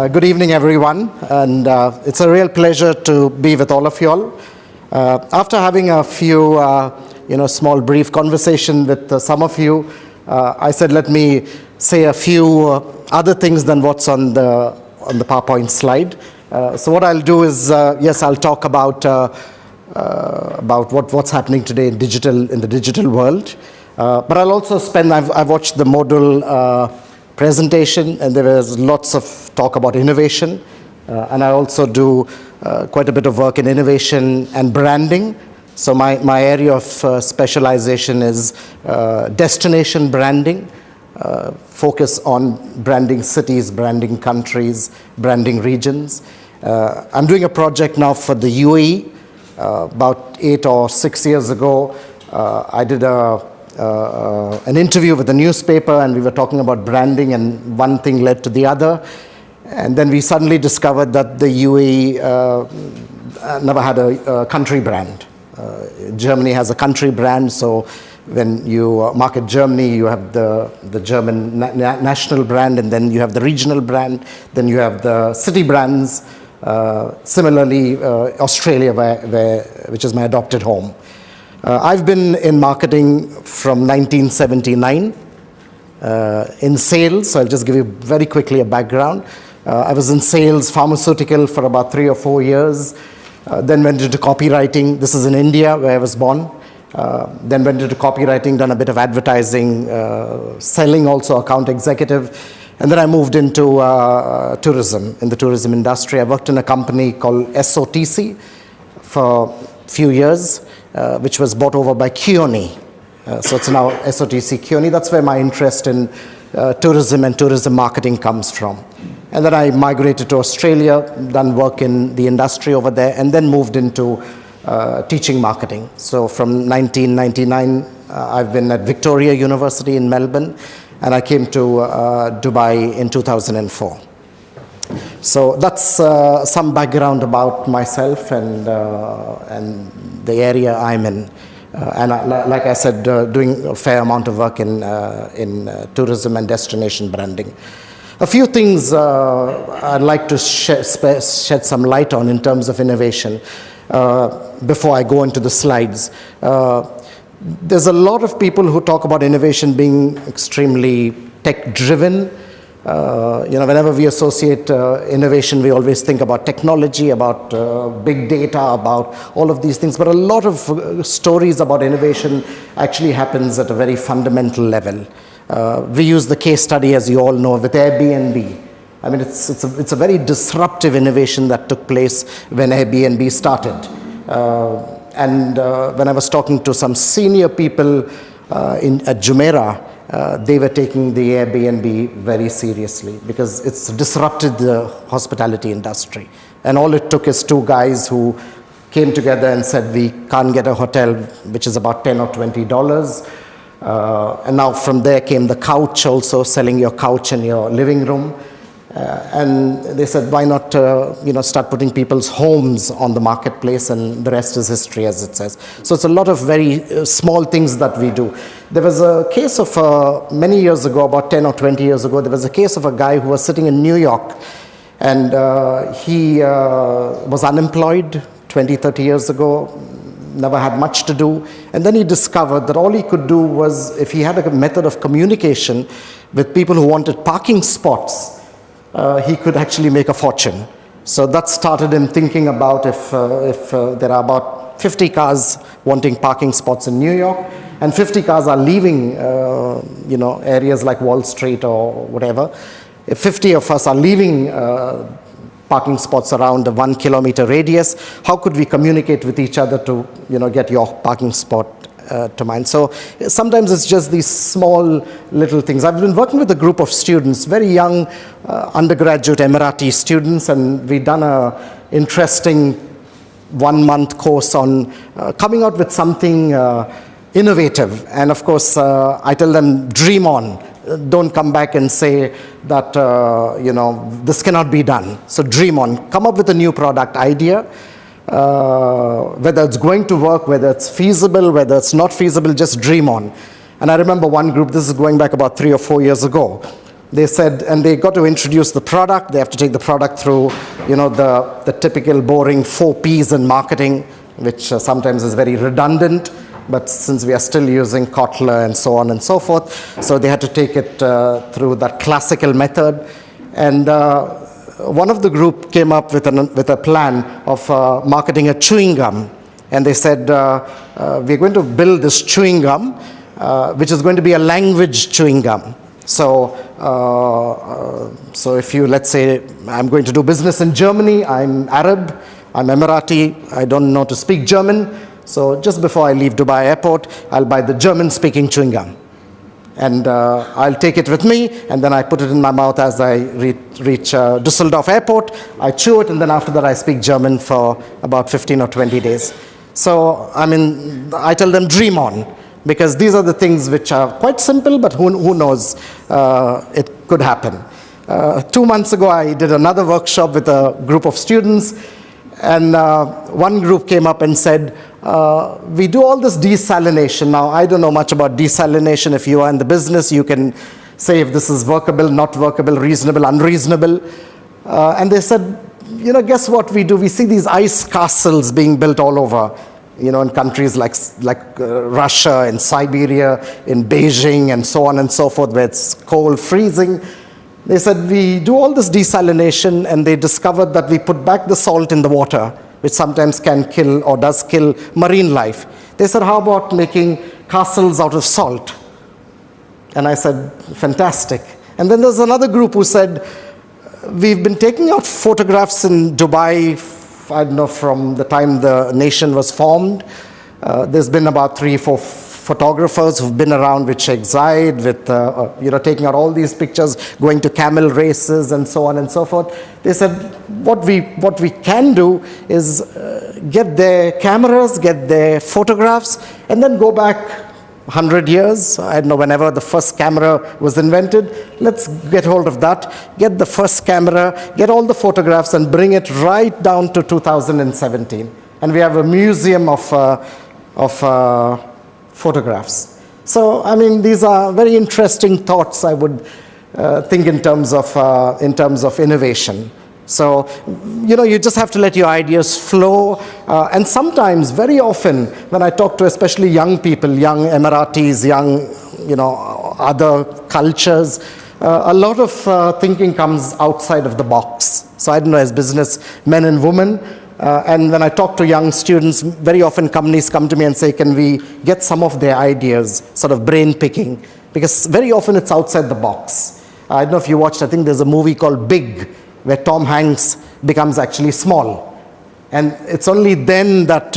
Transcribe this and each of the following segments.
Good evening, everyone, and it's a real pleasure to be with all of you all. After having a few, small brief conversation with some of you, I said let me say a few other things than what's on the PowerPoint slide. So what I'll do is, yes, I'll talk about what's happening today in the digital world, but I'll also I've watched the MODUL presentation, and there was lots of talk about innovation, and I also do quite a bit of work in innovation and branding. So my area of specialization is destination branding, focus on branding cities, branding countries, branding regions. I'm doing a project now for the UAE. About 8 or 6 years ago, I did an interview with a newspaper, and we were talking about branding, and one thing led to the other. And then we suddenly discovered that the UAE never had a country brand. Germany has a country brand, so when you market Germany, you have the German national brand, and then you have the regional brand, then you have the city brands. Similarly, Australia, which is my adopted home. I've been in marketing from 1979 in sales, so I'll just give you very quickly a background. I was in sales, pharmaceutical for about 3 or 4 years, then went into copywriting. This is in India, where I was born. Then went into copywriting, done a bit of advertising, selling also, account executive. And then I moved into tourism, in the tourism industry. I worked in a company called SOTC for a few years, which was bought over by Keone. So it's now SOTC Keone. That's where my interest in tourism and tourism marketing comes from. And then I migrated to Australia, done work in the industry over there, and then moved into teaching marketing. So from 1999, I've been at Victoria University in Melbourne, and I came to Dubai in 2004. So that's some background about myself and the area I'm in. And like I said, doing a fair amount of work in tourism and destination branding. A few things I'd like to shed some light on in terms of innovation before I go into the slides. There's a lot of people who talk about innovation being extremely tech-driven. Whenever we associate innovation, we always think about technology, about big data, about all of these things. But a lot of stories about innovation actually happens at a very fundamental level. We use the case study, as you all know, with Airbnb. I mean, it's a very disruptive innovation that took place when Airbnb started. And when I was talking to some senior people at Jumeirah, they were taking the Airbnb very seriously because it's disrupted the hospitality industry. And all it took is 2 guys who came together and said, we can't get a hotel, which is about $10 or $20. And now from there came the couch, also selling your couch in your living room. And they said, why not start putting people's homes on the marketplace, and the rest is history, as it says. So it's a lot of very small things that we do. There was a case of many years ago, about 10 or 20 years ago, there was a case of a guy who was sitting in New York, and he was unemployed 20, 30 years ago, never had much to do. And then he discovered that all he could do was, if he had a method of communication with people who wanted parking spots, he could actually make a fortune. So that started him thinking about if there are about 50 cars wanting parking spots in New York, and 50 cars are leaving, areas like Wall Street or whatever. If 50 of us are leaving parking spots around a 1 kilometer radius, how could we communicate with each other to, get your parking spot to mine? So sometimes it's just these small little things. I've been working with a group of students, very young undergraduate Emirati students, and we've done an interesting 1-month course on coming out with something innovative. And of course, I tell them, dream on. Don't come back and say that, this cannot be done. So dream on. Come up with a new product idea. Whether it's going to work, whether it's feasible, whether it's not feasible, just dream on. And I remember one group, this is going back about 3 or 4 years ago, They said, and they got to introduce the product. They have to take the product through, the typical boring 4 Ps in marketing, which sometimes is very redundant. But since we are still using Kotler and so on and so forth, so they had to take it through that classical method. And one of the group came up with a plan of marketing a chewing gum. And they said, we're going to build this chewing gum, which is going to be a language chewing gum. So if you, let's say, I'm going to do business in Germany, I'm Arab, I'm Emirati, I don't know to speak German. So just before I leave Dubai airport, I'll buy the German-speaking chewing gum. And I'll take it with me, and then I put it in my mouth as I reach Düsseldorf airport. I chew it, and then after that I speak German for about 15 or 20 days. So, I tell them dream on, because these are the things which are quite simple, but who knows, it could happen. 2 months ago, I did another workshop with a group of students, and one group came up and said, we do all this desalination. Now, I don't know much about desalination. If you are in the business, you can say if this is workable, not workable, reasonable, unreasonable. And they said, guess what we do? We see these ice castles being built all over, in countries like Russia and Siberia, in Beijing and so on and so forth, where it's cold, freezing. They said, we do all this desalination, and they discovered that we put back the salt in the water, which sometimes can kill or does kill marine life. They said, how about making castles out of salt? And I said, fantastic. And then there's another group who said, we've been taking out photographs in Dubai, I don't know, from the time the nation was formed. There's been about 3 or 4 photographers who've been around with Sheikh Zayed, with taking out all these pictures, going to camel races and so on and so forth. They said, what we can do is get their cameras, get their photographs, and then go back 100 years, I don't know, whenever the first camera was invented. Let's get hold of that, get the first camera, get all the photographs, and bring it right down to 2017. And we have a museum of photographs. So, these are very interesting thoughts, I would think, in terms of innovation. So, you just have to let your ideas flow. And sometimes, very often, when I talk to especially young people, young Emiratis, young, other cultures, a lot of thinking comes outside of the box. So I don't know, as business men and women, and when I talk to young students, very often companies come to me and say, can we get some of their ideas, sort of brain picking? Because very often it's outside the box. I don't know if you watched, I think there's a movie called Big, where Tom Hanks becomes actually small. And it's only then that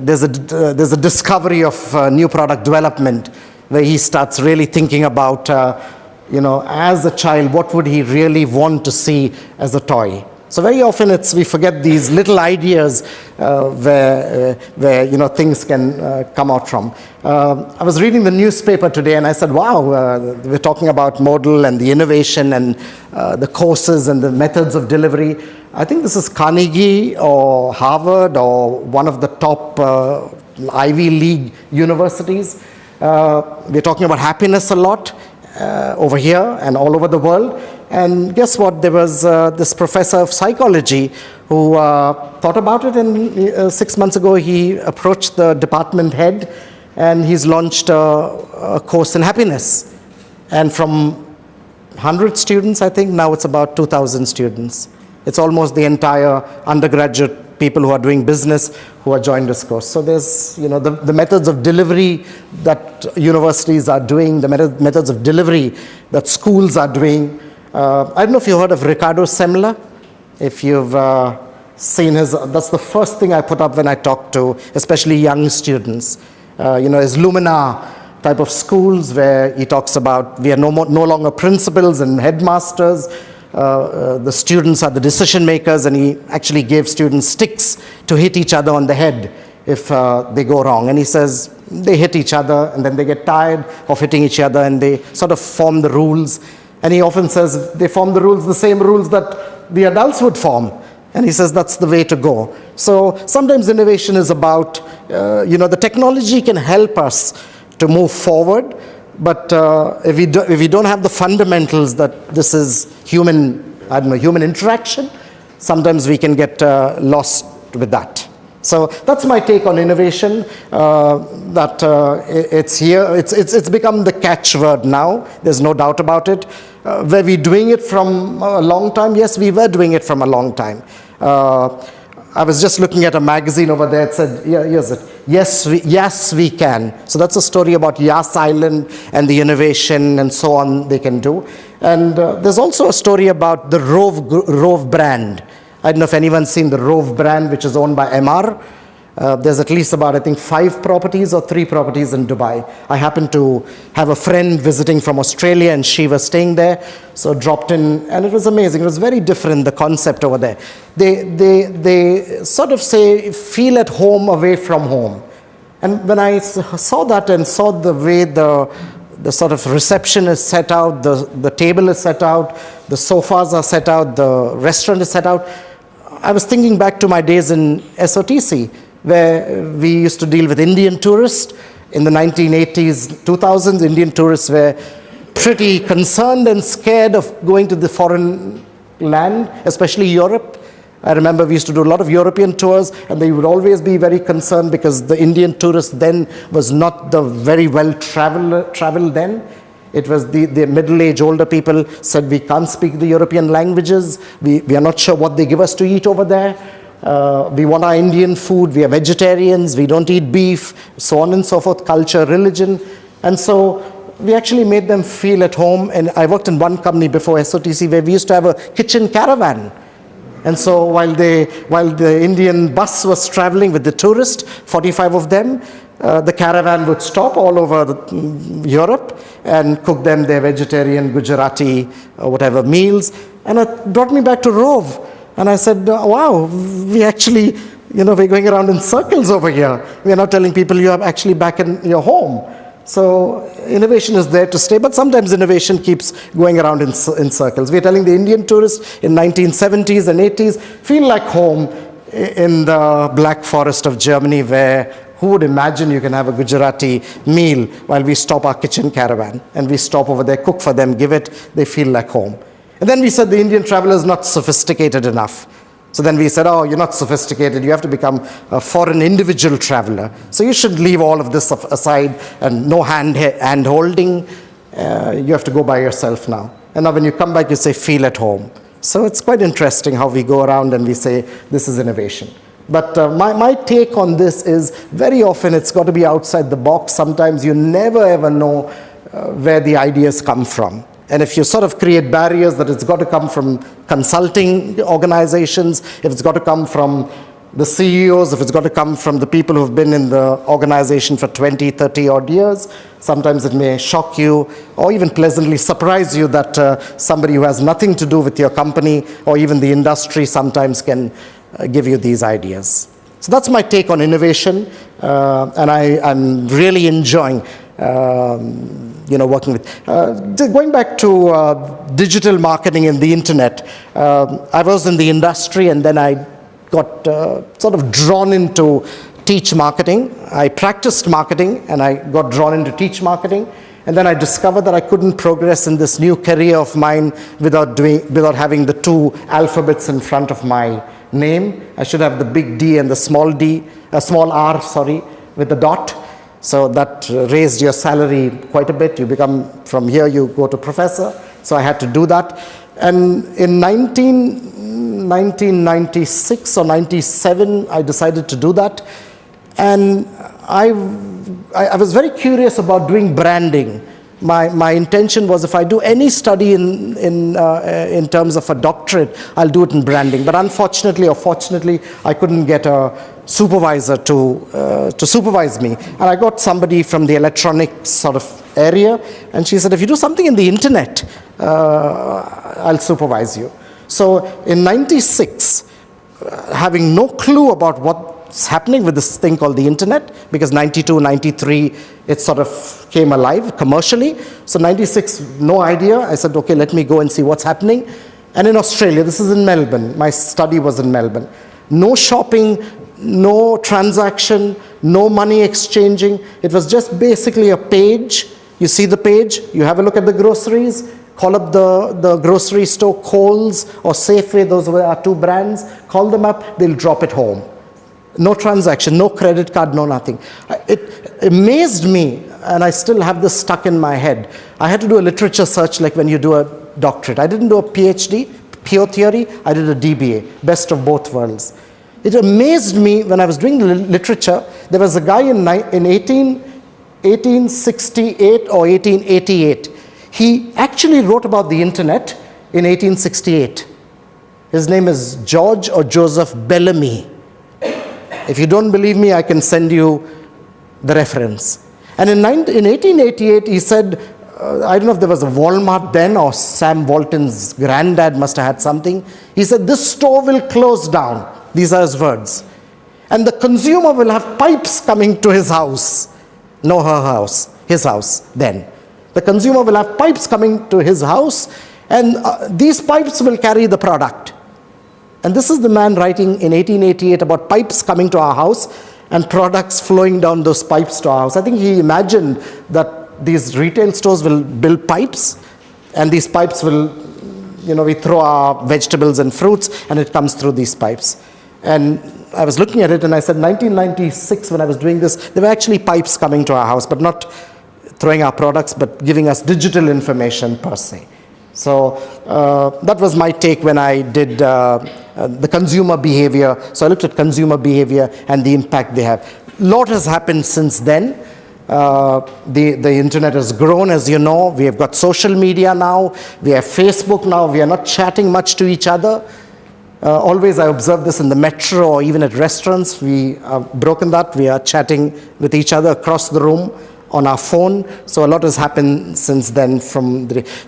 there's a discovery of new product development, where he starts really thinking about, as a child, what would he really want to see as a toy? So very often we forget these little ideas where things can come out from. I was reading the newspaper today, and I said, wow, we're talking about MODUL and the innovation and the courses and the methods of delivery. I think this is Carnegie or Harvard or one of the top Ivy League universities. We're talking about happiness a lot over here and all over the world. And guess what? There was this professor of psychology who thought about it, and 6 months ago he approached the department head, and he's launched a course in happiness. And from 100 students, I think, now it's about 2,000 students. It's almost the entire undergraduate people who are doing business who are joined this course. So there's, the methods of delivery that universities are doing, the methods of delivery that schools are doing. I don't know if you heard of Ricardo Semler. If you've seen that's the first thing I put up when I talk to, especially young students. His Lumina type of schools, where he talks about we are no longer principals and headmasters. The students are the decision makers, and he actually gave students sticks to hit each other on the head if they go wrong. And he says they hit each other, and then they get tired of hitting each other, and they sort of form the rules. And he often says they form the rules, the same rules that the adults would form. And he says that's the way to go. So sometimes innovation is about, the technology can help us to move forward, But if we don't have the fundamentals that this is human interaction, sometimes we can get lost with that. So that's my take on innovation. It's here. It's become the catchword now. There's no doubt about it. Were we doing it from a long time? Yes, we were doing it from a long time. I was just looking at a magazine over there. It said, yeah, here's it. Yes, we can. So that's a story about Yas Island and the innovation and so on they can do. And there's also a story about the Rove brand. I don't know if anyone's seen the Rove brand, which is owned by MR. There's at least about, I think, 5 properties or 3 properties in Dubai. I happened to have a friend visiting from Australia, and she was staying there, so dropped in, and it was amazing. It was very different, the concept over there. They sort of say, feel at home away from home. And when I saw that and saw the way the sort of reception is set out, the table is set out, the sofas are set out, the restaurant is set out, I was thinking back to my days in SOTC, where we used to deal with Indian tourists. In the 1980s, 2000s, Indian tourists were pretty concerned and scared of going to the foreign land, especially Europe. I remember we used to do a lot of European tours, and they would always be very concerned because the Indian tourist then was not the very well traveled then. It was the middle-aged older people said, we can't speak the European languages, we are not sure what they give us to eat over there. We want our Indian food, we are vegetarians, we don't eat beef, so on and so forth, culture, religion. And so we actually made them feel at home. And I worked in one company before SOTC where we used to have a kitchen caravan. And so while the Indian bus was traveling with the tourists, 45 of them, the caravan would stop all over Europe and cook them their vegetarian, Gujarati, whatever meals. And it brought me back to Rove. And I said, wow, we actually, we're going around in circles over here. We're not telling people you are actually back in your home. So innovation is there to stay, but sometimes innovation keeps going around in circles. We're telling the Indian tourists in 1970s and 80s, feel like home in the Black Forest of Germany, where who would imagine you can have a Gujarati meal while we stop our kitchen caravan and we stop over there, cook for them, give it, they feel like home. And then we said the Indian traveler is not sophisticated enough. So then we said, oh, you're not sophisticated, you have to become a foreign individual traveler. So you should leave all of this aside and no hand holding. You have to go by yourself now. And now when you come back, you say, feel at home. So it's quite interesting how we go around and we say, this is innovation. But my take on this is very often it's got to be outside the box. Sometimes you never ever know where the ideas come from. And if you sort of create barriers that it's got to come from consulting organizations, if it's got to come from the CEOs, if it's got to come from the people who've been in the organization for 20, 30 odd years, sometimes it may shock you or even pleasantly surprise you that somebody who has nothing to do with your company or even the industry sometimes can give you these ideas. So that's my take on innovation, and I'm really enjoying working with. Going back to digital marketing and the internet, I was in the industry and then I got sort of drawn into teach marketing. I practiced marketing and I got drawn into teach marketing. And then I discovered that I couldn't progress in this new career of mine without having the 2 alphabets in front of my name. I should have the big D and the small r, with the dot. So that raised your salary quite a bit. You become, from here you go to professor. So I had to do that. And in 1996 or 97, I decided to do that. And I was very curious about doing branding. My intention was if I do any study in terms of a doctorate, I'll do it in branding. But unfortunately or fortunately, I couldn't get a supervisor to supervise me. And I got somebody from the electronics sort of area, and she said, if you do something in the internet, I'll supervise you. So in 96, having no clue about what's happening with this thing called the internet, because 92, 93, it sort of came alive commercially. So 96, no idea. I said, okay, let me go and see what's happening. And in Australia, this is in Melbourne. My study was in Melbourne. No shopping, no transaction, no money exchanging. It was just basically a page You see the page, you have a look at the groceries, call up the grocery store, Coles or Safeway, those were our two brands, call them up, they'll drop it home. No transaction, no credit card, no nothing. It amazed me, and I still have this stuck in my head. I had to do a literature search like when you do a doctorate. I didn't do a PhD, pure theory, I did a DBA, best of both worlds. It amazed me when I was doing literature. There was a guy in 1868 or 1888. He actually wrote about the internet in 1868. His name is George or Joseph Bellamy. If you don't believe me, I can send you the reference. And in 1888, he said, I don't know if there was a Walmart then or Sam Walton's granddad must have had something. He said, this store will close down. These are his words. And the consumer will have pipes coming to his house. No, her house, his house then. The consumer will have pipes coming to his house, and these pipes will carry the product. And this is the man writing in 1888 about pipes coming to our house and products flowing down those pipes to our house. I think he imagined that these retail stores will build pipes, and these pipes will, we throw our vegetables and fruits, and it comes through these pipes. And I was looking at it, and I said, 1996, when I was doing this, there were actually pipes coming to our house, but not throwing our products, but giving us digital information per se. So that was my take when I did the consumer behavior. So I looked at consumer behavior and the impact they have. A lot has happened since then. The internet has grown, as you know. We have got social media now. We have Facebook now. We are not chatting much to each other. Always I observe this in the metro or even at restaurants. We have broken that. We are chatting with each other across the room on our phone. So a lot has happened since then.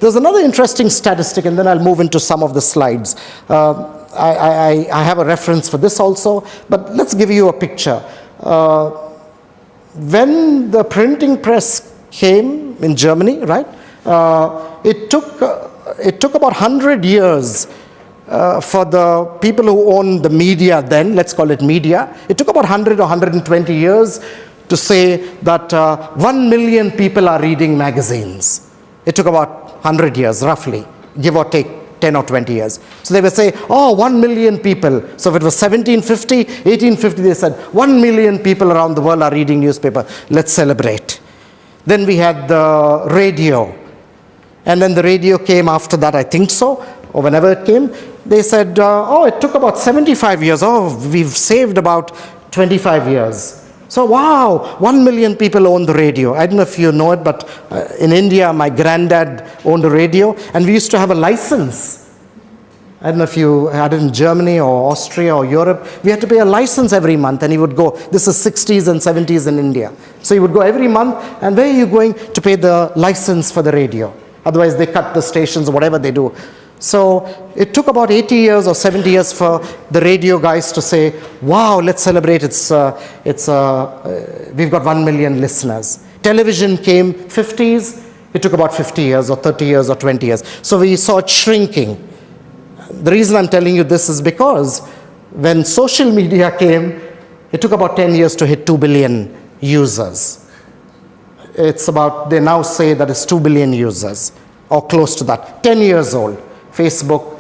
There's another interesting statistic, and then I'll move into some of the slides. I have a reference for this also, but let's give you a picture. When the printing press came in Germany, right, it took about 100 years for the people who own the media then, let's call it media, it took about 100 or 120 years to say that 1 million people are reading magazines. It took about 100 years, roughly, give or take 10 or 20 years. So they would say, 1 million people. So if it was 1750, 1850, they said, 1 million people around the world are reading newspaper. Let's celebrate. Then we had the radio. And then the radio came after that, I think so, or whenever it came. They said, it took about 75 years. We've saved about 25 years. So wow, 1 million people own the radio. I don't know if you know it, but in India, my granddad owned a radio, and we used to have a license. I don't know if you had it in Germany or Austria or Europe. We had to pay a license every month, and he would go, this is 60s and 70s in India. So he would go every month, and where are you going to pay the license for the radio? Otherwise, they cut the stations or whatever they do. So it took about 80 years or 70 years for the radio guys to say, wow, let's celebrate, we've got 1 million listeners. Television came 50s, it took about 50 years or 30 years or 20 years. So we saw it shrinking. The reason I'm telling you this is because when social media came, it took about 10 years to hit 2 billion users. They now say that it's 2 billion users or close to that, 10 years old. Facebook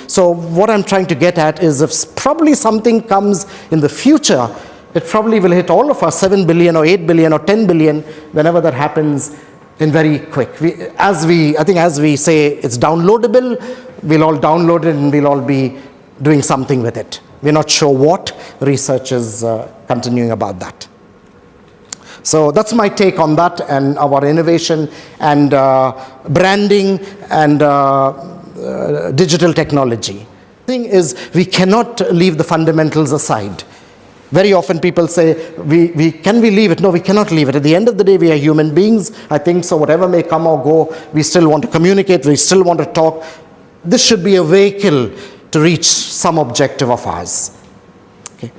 so what I'm trying to get at is if probably something comes in the future, it probably will hit all of us, 7 billion or 8 billion or 10 billion, whenever that happens, in very quick. As we say it's downloadable, we'll all download it and we'll all be doing something with it. We're not sure what. Research is continuing about that. So that's my take on that and our innovation and branding and digital technology. The thing is, we cannot leave the fundamentals aside. Very often people say, can we leave it? No, we cannot leave it. At the end of the day, we are human beings. I think so. Whatever may come or go, we still want to communicate. We still want to talk. This should be a vehicle to reach some objective of ours. Okay.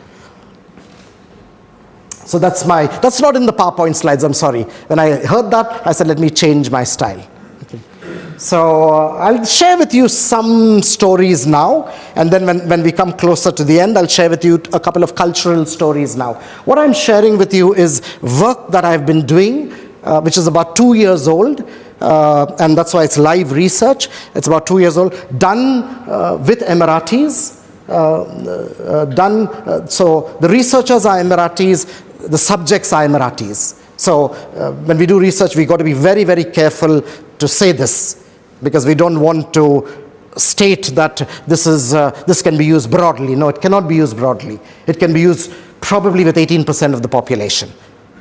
So that's not in the PowerPoint slides, I'm sorry. When I heard that, I said, let me change my style. Okay. So I'll share with you some stories now, and then when we come closer to the end, I'll share with you a couple of cultural stories now. What I'm sharing with you is work that I've been doing which is about 2 years old, and that's why it's live research. It's about 2 years old, done with Emiratis. So the researchers are Emiratis, the subjects are Emiratis. So when we do research, we've got to be very, very careful to say this, because we don't want to state that this can be used broadly. No, it cannot be used broadly. It can be used probably with 18% of the population,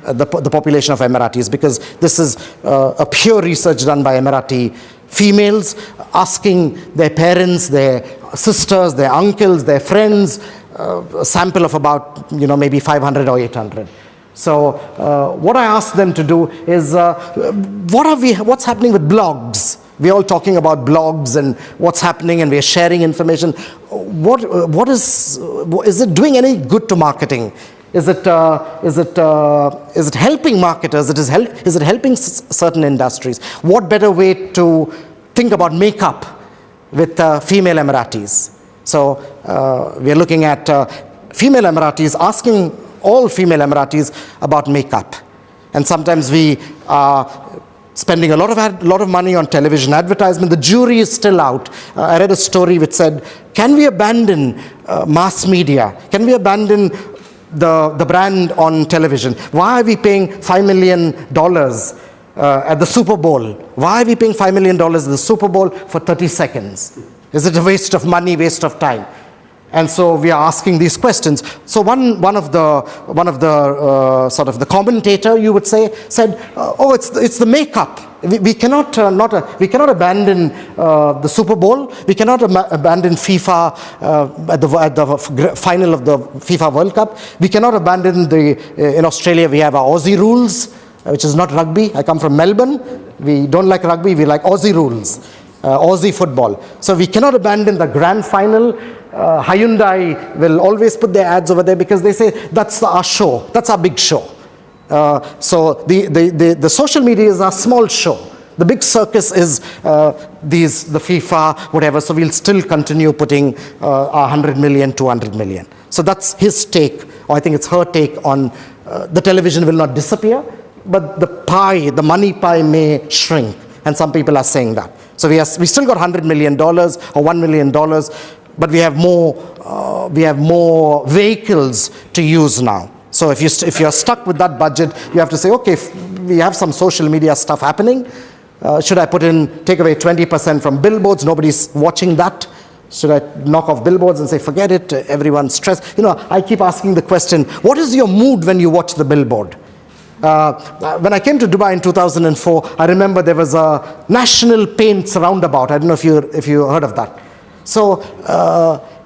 the population of Emiratis, because this is a pure research done by Emirati females, asking their parents, their sisters, their uncles, their friends, a sample of about maybe 500 or 800. So what I asked them to do is, what's happening with blogs? We're all talking about blogs and what's happening, and we're sharing information. Is it doing any good to marketing? Is it helping marketers? Is it helping certain industries? What better way to think about makeup with female Emiratis? So we're looking at female Emiratis, asking all female Emiratis about makeup. And sometimes we are spending a lot of money on television advertisement. The jury is still out. I read a story which said, can we abandon mass media? Can we abandon the brand on television? Why are we paying $5 million at the Super Bowl? Why are we paying $5 million at the Super Bowl for 30 seconds? Is it a waste of money, waste of time? And so we are asking these questions. So one of the sort of the commentator, you would say, said, it's the makeup. We cannot abandon the Super Bowl. We cannot abandon FIFA at the final of the FIFA World Cup. We cannot abandon in Australia we have our Aussie rules, which is not rugby. I come from Melbourne. We don't like rugby. We like Aussie rules, Aussie football. So we cannot abandon the grand final. Hyundai will always put their ads over there because they say that's our show, that's our big show. So the social media is our small show. The big circus is the FIFA, whatever. So we'll still continue putting our 100 million, 200 million. So that's his take, or I think it's her take on the television will not disappear, but the money pie may shrink. And some people are saying that. So we still got $100 million or $1 million. But we have more vehicles to use now. So if you're stuck with that budget, you have to say, okay, we have some social media stuff happening. Should I take away 20% from billboards? Nobody's watching that. Should I knock off billboards and say, forget it, everyone's stressed? I keep asking the question, what is your mood when you watch the billboard? When I came to Dubai in 2004, I remember there was a National Paints roundabout. I don't know if you heard of that. So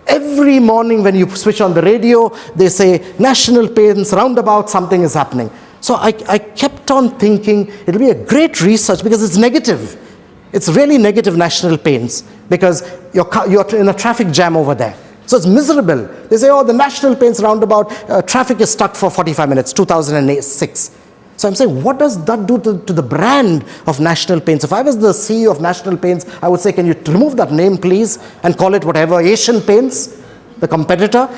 every morning when you switch on the radio, they say, National Paints roundabout, something is happening. So I kept on thinking, it'll be a great research because it's negative. It's really negative, National Paints, because you're in a traffic jam over there. So it's miserable. They say, the National Paints roundabout, traffic is stuck for 45 minutes, 2006. So I'm saying, what does that do to the brand of National Paints? If I was the CEO of National Paints, I would say, can you remove that name, please, and call it whatever, Asian Paints, the competitor?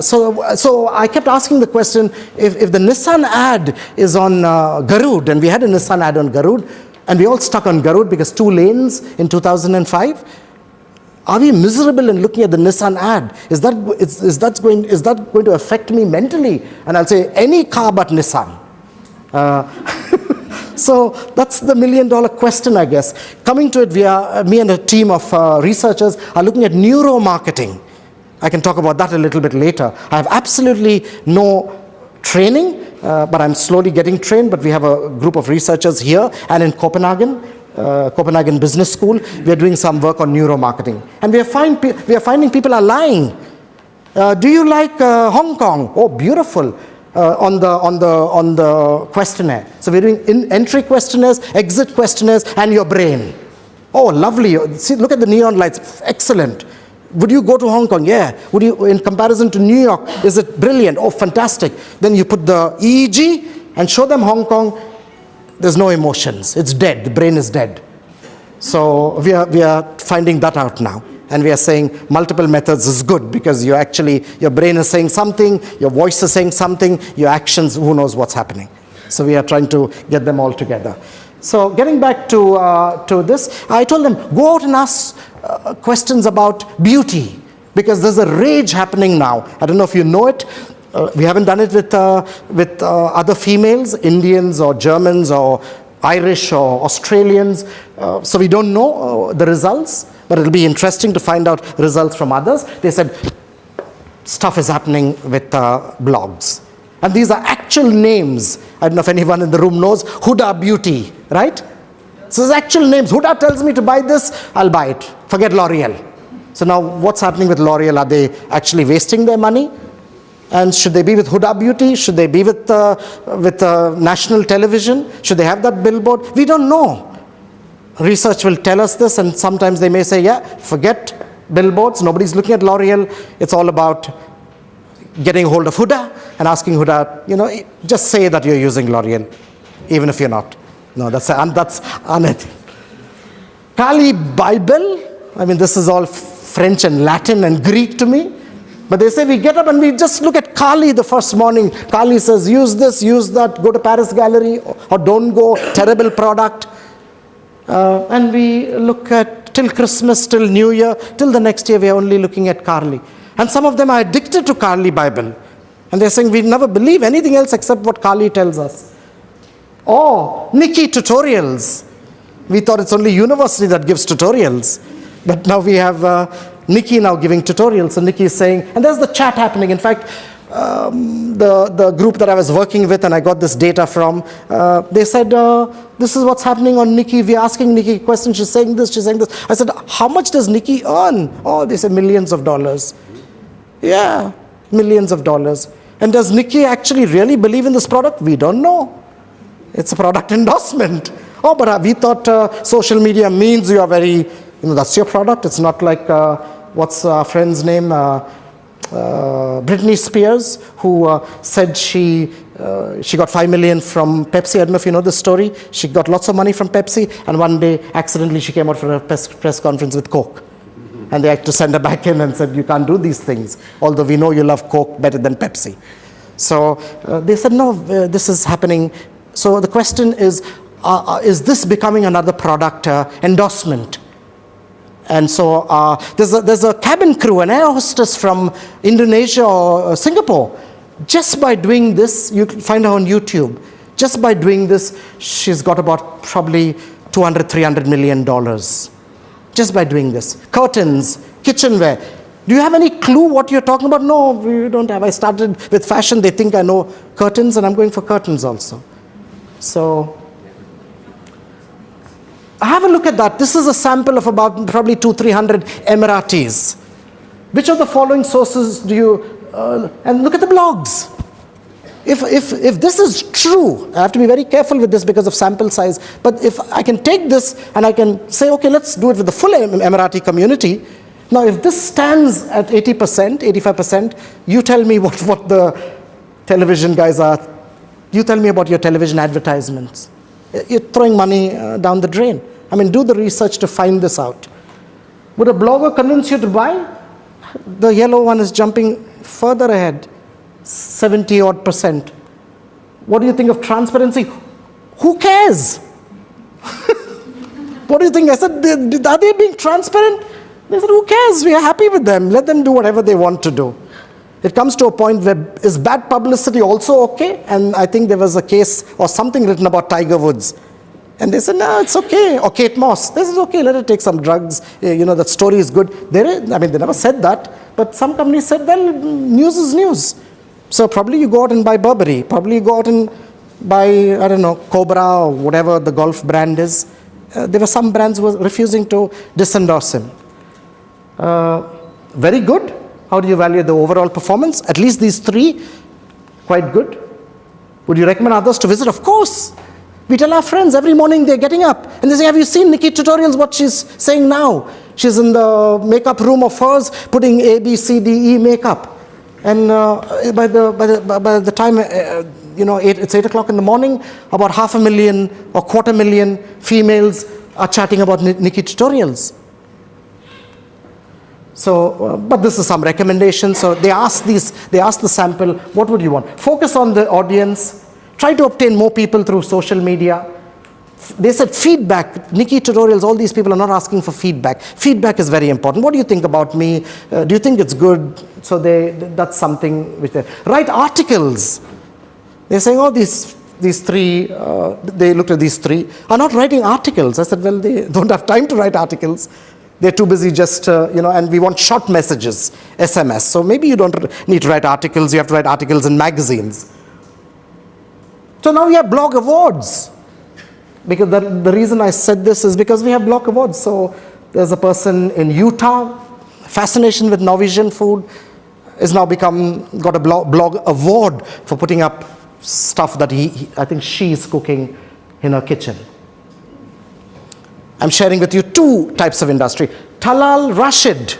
So I kept asking the question, if the Nissan ad is on Garood, and we had a Nissan ad on Garood, and we all stuck on Garood because 2 lanes in 2005, are we miserable in looking at the Nissan ad? Is that going to affect me mentally? And I'll say, any car but Nissan. So that's the $1 million question, I guess. Coming to it, me and a team of researchers are looking at neuromarketing. I can talk about that a little bit later. I have absolutely no training, but I'm slowly getting trained. But we have a group of researchers here and in Copenhagen Business School. We are doing some work on neuromarketing, and we are finding people are lying. Do you like Hong Kong? Oh, beautiful. On the questionnaire. So we're doing entry questionnaires, exit questionnaires, and your brain. Oh, lovely. See, look at the neon lights. Excellent. Would you go to Hong Kong? Yeah. Would you, in comparison to New York, is it brilliant? Oh, fantastic. Then you put the EEG and show them Hong Kong. There's no emotions. It's dead. The brain is dead. So we are finding that out now. And we are saying multiple methods is good because your brain is saying something, your voice is saying something, your actions, who knows what's happening. So we are trying to get them all together. So getting back to this, I told them, go out and ask questions about beauty, because there's a rage happening now. I don't know if you know it. We haven't done it with other females, Indians or Germans or Irish or Australians. So we don't know the results, but it'll be interesting to find out results from others. They said stuff is happening with blogs. And these are actual names. I don't know if anyone in the room knows Huda Beauty, right? So there's actual names. Huda tells me to buy this, I'll buy it. Forget LOreal. So now what's happening with LOreal? Are they actually wasting their money? And should they be with Huda Beauty? Should they be with national television? Should they have that billboard? We don't know. Research will tell us this, and sometimes they may say, yeah, forget billboards. Nobody's looking at LOreal. It's all about getting hold of Huda and asking Huda, just say that you're using LOreal, even if you're not. No, that's unethical. Kali Bible, I mean, this is all French and Latin and Greek to me. But they say we get up and we just look at Kali the first morning. Kali says, use this, use that, go to Paris Gallery, or don't go, terrible product. And we look at till Christmas, till New Year, till the next year, we are only looking at Kali. And some of them are addicted to Kali Bible. And they're saying we never believe anything else except what Kali tells us. Or Nikki tutorials. We thought it's only university that gives tutorials. But now we have Nikki now giving tutorials. So Nikki is saying, and there's the chat happening. In fact, the group that I was working with and I got this data from, they said, this is what's happening on Nikki. We're asking Nikki questions. She's saying this, she's saying this. I said, how much does Nikki earn? Oh, they said millions of dollars. Yeah, millions of dollars. And does Nikki actually really believe in this product? We don't know. It's a product endorsement. Oh, but we thought social media means you are very, that's your product. It's not like, what's our friend's name? Britney Spears, who said she got 5 million from Pepsi. I don't know if you know the story. She got lots of money from Pepsi, and one day, accidentally, she came out for a press conference with Coke. And they had to send her back in and said, you can't do these things, although we know you love Coke better than Pepsi. So they said, no, this is happening. So the question is this becoming another product endorsement? And so there's a cabin crew, an air hostess from Indonesia or Singapore. Just by doing this, you can find her on YouTube. Just by doing this, she's got about probably $200, $300 million. Just by doing this. Curtains, kitchenware. Do you have any clue what you're talking about? No, we don't have. I started with fashion. They think I know curtains, and I'm going for curtains also. So have a look at that. This is a sample of about probably 200-300 Emiratis. Which of the following sources do you, and look at the blogs. If this is true, I have to be very careful with this because of sample size, but if I can take this and I can say, okay, let's do it with the full Emirati community. Now, if this stands at 80%, 85%, you tell me what the television guys are. You tell me about your television advertisements. You're throwing money down the drain. I mean, do the research to find this out. Would a blogger convince you to buy? The yellow one is jumping further ahead, 70-odd%. What do you think of transparency? Who cares? What do you think? I said, are they being transparent? They said, who cares? We are happy with them. Let them do whatever they want to do. It comes to a point where, is bad publicity also okay? And I think there was a case or something written about Tiger Woods. And they said, no, it's okay. Or Kate Moss. This is okay, let her take some drugs. That story is good. They never said that. But some companies said, well, news is news. So probably you go out and buy Burberry. Probably you go out and buy, I don't know, Cobra or whatever the golf brand is. There were some brands who were refusing to disendorse him. Very good. How do you evaluate the overall performance? At least these three, quite good. Would you recommend others to visit? Of course. We tell our friends every morning they're getting up. And they say, have you seen Nikki tutorials, what she's saying now? She's in the makeup room of hers, putting A, B, C, D, E makeup. And by the time, it's 8 o'clock in the morning, about 500,000 or 250,000 females are chatting about Nikki tutorials. So, but this is some recommendation. So they ask the sample, what would you want? Focus on the audience. Try to obtain more people through social media. They said feedback. Nikki tutorials, all these people are not asking for feedback. Feedback is very important. What do you think about me? Do you think it's good? So that's something which they write articles. They're saying, oh, these three, they looked at these three, are not writing articles. I said, well, they don't have time to write articles. They're too busy just, and we want short messages, SMS. So maybe you don't need to write articles. You have to write articles in magazines. So now we have blog awards. Because the reason I said this is because we have blog awards. So there's a person in Utah, fascination with Norwegian food, has now got a blog award for putting up stuff that I think she's cooking in her kitchen. I'm sharing with you two types of industry. Talal Rashid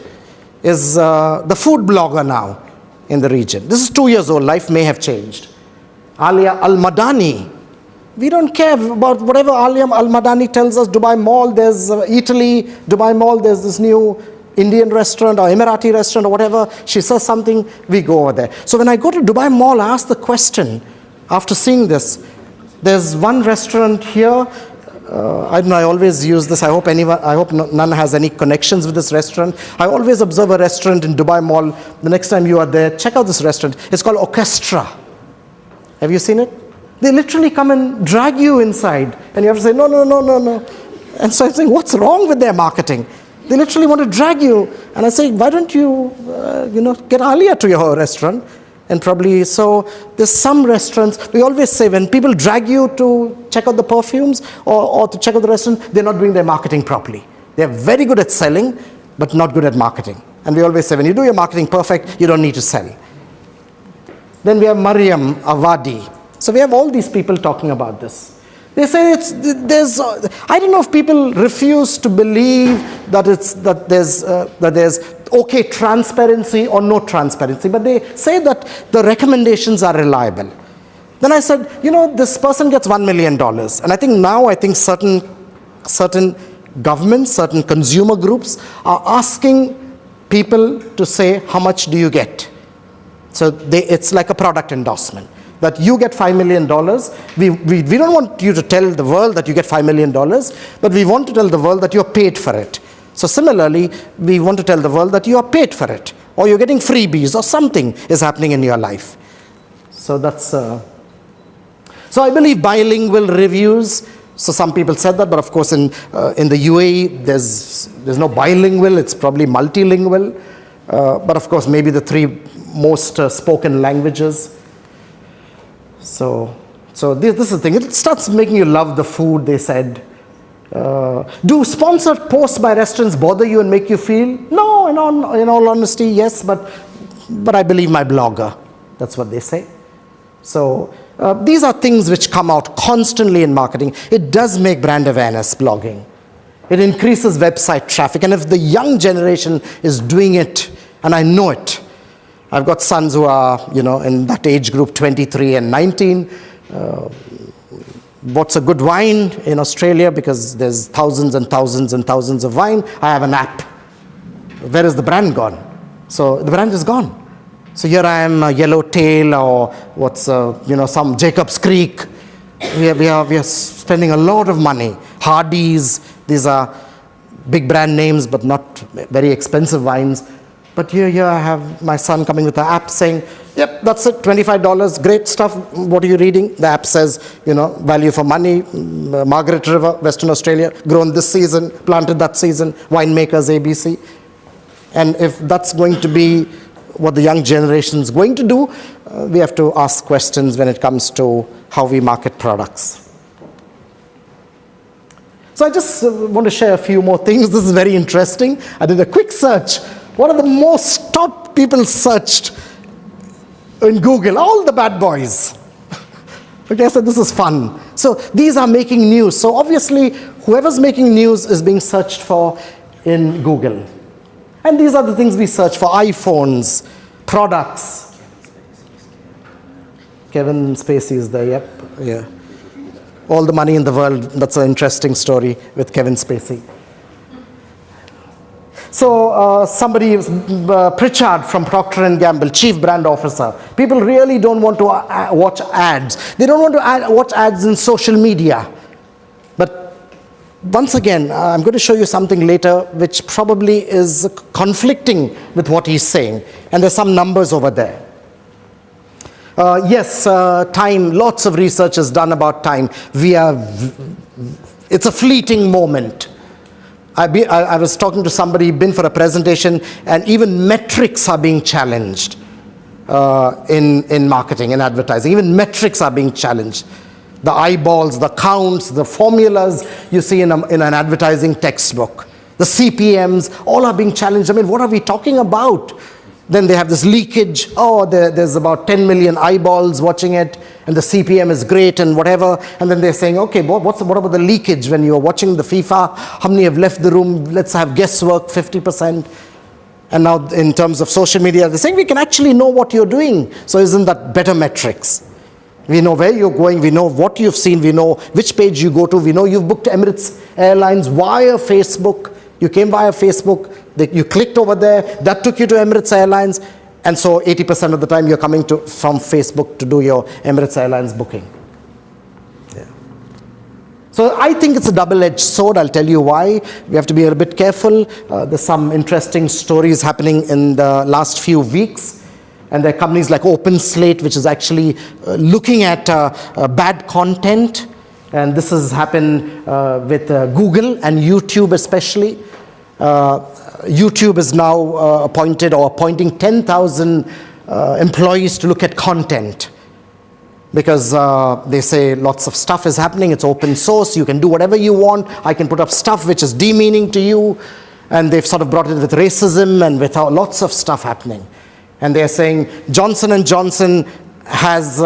is the food blogger now in the region. This is 2 years old. Life may have changed. Alia Al-Madani. We don't care about whatever Alia Al-Madani tells us. Dubai Mall, there's Italy. Dubai Mall, there's this new Indian restaurant or Emirati restaurant or whatever. She says something, we go over there. So when I go to Dubai Mall, I ask the question, after seeing this, there's one restaurant here. I don't know, I always use this. I hope none has any connections with this restaurant. I always observe a restaurant in Dubai Mall. The next time you are there, check out this restaurant. It's called Orchestra. Have you seen it? They literally come and drag you inside. And you have to say, no, no, no, no, no. And so I'm saying, what's wrong with their marketing? They literally want to drag you. And I say, why don't you, get Alia to your restaurant? And probably, so there's some restaurants, we always say when people drag you to check out the perfumes or to check out the restaurant, they're not doing their marketing properly. They're very good at selling, but not good at marketing. And we always say, when you do your marketing perfect, you don't need to sell. Then we have Mariam Avadi. So we have all these people talking about this. They say I don't know if people refuse to believe that there's okay transparency or no transparency, but they say that the recommendations are reliable. Then I said, this person gets $1 million. And I think certain governments, certain consumer groups are asking people to say, how much do you get? So it's like a product endorsement. That you get $5 million. We don't want you to tell the world that you get $5 million, but we want to tell the world that you're paid for it. So similarly, we want to tell the world that you are paid for it, or you're getting freebies, or something is happening in your life. So that's. So I believe bilingual reviews. So some people said that, but of course in the UAE there's no bilingual. It's probably multilingual. But of course maybe the three most spoken languages. So this is the thing. It starts making you love the food, they said. Do sponsored posts by restaurants bother you and make you feel? No, in all honesty, yes, but I believe my blogger. That's what they say. So these are things which come out constantly in marketing. It does make brand awareness, blogging. It increases website traffic. And if the young generation is doing it, and I know it, I've got sons who are, in that age group, 23 and 19. What's a good wine in Australia? Because there's thousands and thousands and thousands of wine. I have an app. Where is the brand gone? So the brand is gone. So here I am, Yellowtail or some Jacob's Creek. We are spending a lot of money. Hardy's, these are big brand names, but not very expensive wines. But here I have my son coming with an app saying, yep, that's it, $25, great stuff. What are you reading? The app says, value for money, Margaret River, Western Australia, grown this season, planted that season, winemakers, ABC. And if that's going to be what the young generation is going to do, we have to ask questions when it comes to how we market products. So I just want to share a few more things. This is very interesting. I did a quick search. What are the most top people searched in Google? All the bad boys. Okay, so this is fun. So these are making news. So obviously, whoever's making news is being searched for in Google. And these are the things we search for: iPhones, products. Kevin Spacey is there, yep. Yeah. All the money in the world. That's an interesting story with Kevin Spacey. So somebody, Pritchard from Procter & Gamble, Chief Brand Officer. People really don't want to watch ads. They don't want to watch ads in social media. But once again, I'm going to show you something later which probably is conflicting with what he's saying. And there's some numbers over there. Yes, time, lots of research is done about time. It's a fleeting moment. I was talking to somebody, been for a presentation, and even metrics are being challenged in marketing and advertising. Even metrics are being challenged. The eyeballs, the counts, the formulas you see in an advertising textbook. The CPMs, all are being challenged. I mean, what are we talking about? Then they have this leakage. Oh, there's about 10 million eyeballs watching it, and the CPM is great and whatever. And then they're saying, okay, what about the leakage when you're watching the FIFA? How many have left the room? Let's have guesswork, 50%. And now in terms of social media, they're saying we can actually know what you're doing. So isn't that better metrics? We know where you're going. We know what you've seen. We know which page you go to. We know you've booked Emirates Airlines via Facebook. You came via Facebook. You clicked over there, that took you to Emirates Airlines, and so 80% of the time you're coming from Facebook to do your Emirates Airlines booking. Yeah. So I think it's a double-edged sword. I'll tell you why. We have to be a bit careful. There's some interesting stories happening in the last few weeks, and there are companies like OpenSlate, which is actually looking at bad content, and this has happened with Google and YouTube especially. YouTube is now appointing 10,000 employees to look at content, because they say lots of stuff is happening. It's open source. You can do whatever you want. I can put up stuff which is demeaning to you. And they've sort of brought it with racism and with lots of stuff happening. And they're saying Johnson & Johnson has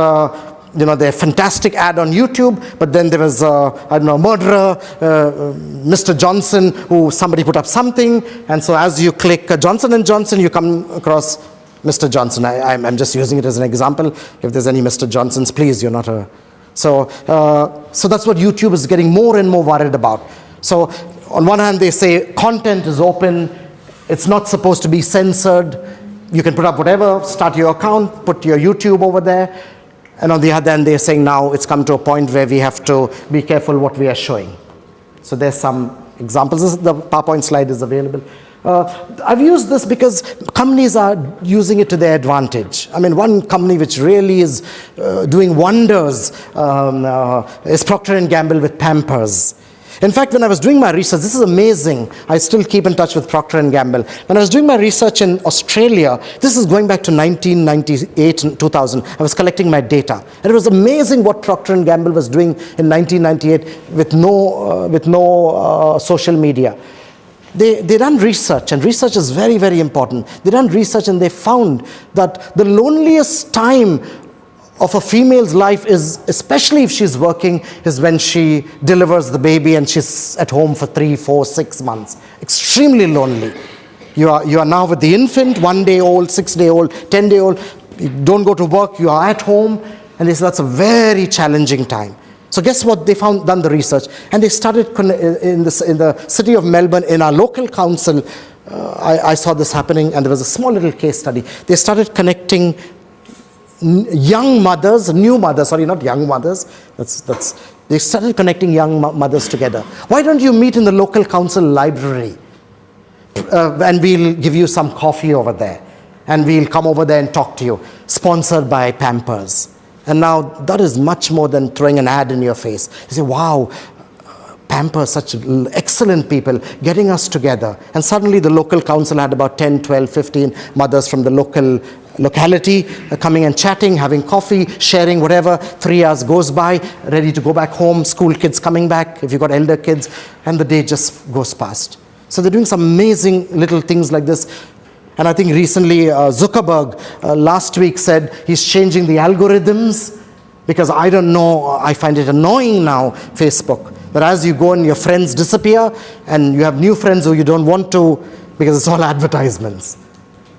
their fantastic ad on YouTube, but then there was, murderer, Mr. Johnson, who somebody put up something, and so as you click Johnson & Johnson, you come across Mr. Johnson. I'm just using it as an example. If there's any Mr. Johnsons, please, you're not a... So that's what YouTube is getting more and more worried about. So on one hand, they say content is open. It's not supposed to be censored. You can put up whatever, start your account, put your YouTube over there. And on the other hand, they're saying now it's come to a point where we have to be careful what we are showing. So there's some examples. The PowerPoint slide is available. I've used this because companies are using it to their advantage. I mean, one company which really is doing wonders is Procter & Gamble with Pampers. In fact, when I was doing my research, this is amazing. I still keep in touch with Procter & Gamble. When I was doing my research in Australia, this is going back to 1998 and 2000. I was collecting my data. And it was amazing what Procter & Gamble was doing in 1998 with no social media. They done research, and research is very, very important. They done research and they found that the loneliest time of a female's life is, especially if she's working, is when she delivers the baby and she's at home for 3, 4, 6 months. Extremely lonely. You are now with the infant, 1-day-old, 6-day-old, 10-day-old. You don't go to work, you are at home, and that's a very challenging time. So guess what? They done the research, and they started in the city of Melbourne, in our local council. I saw this happening, and there was a small little case study. They started connecting young mothers, new mothers, sorry, not young mothers. They started connecting young mothers together. Why don't you meet in the local council library? And we'll give you some coffee over there. And we'll come over there and talk to you. Sponsored by Pampers. And now that is much more than throwing an ad in your face. You say, wow, Pampers, such excellent people, getting us together. And suddenly the local council had about 10, 12, 15 mothers from the locality coming and chatting, having coffee, sharing whatever. 3 hours goes by, ready to go back home, school kids coming back, if you've got elder kids, and the day just goes past. So they're doing some amazing little things like this. And I think recently Zuckerberg last week said he's changing the algorithms, because I don't know, I find it annoying now, Facebook, that as you go and your friends disappear and you have new friends who you don't want to, because it's all advertisements.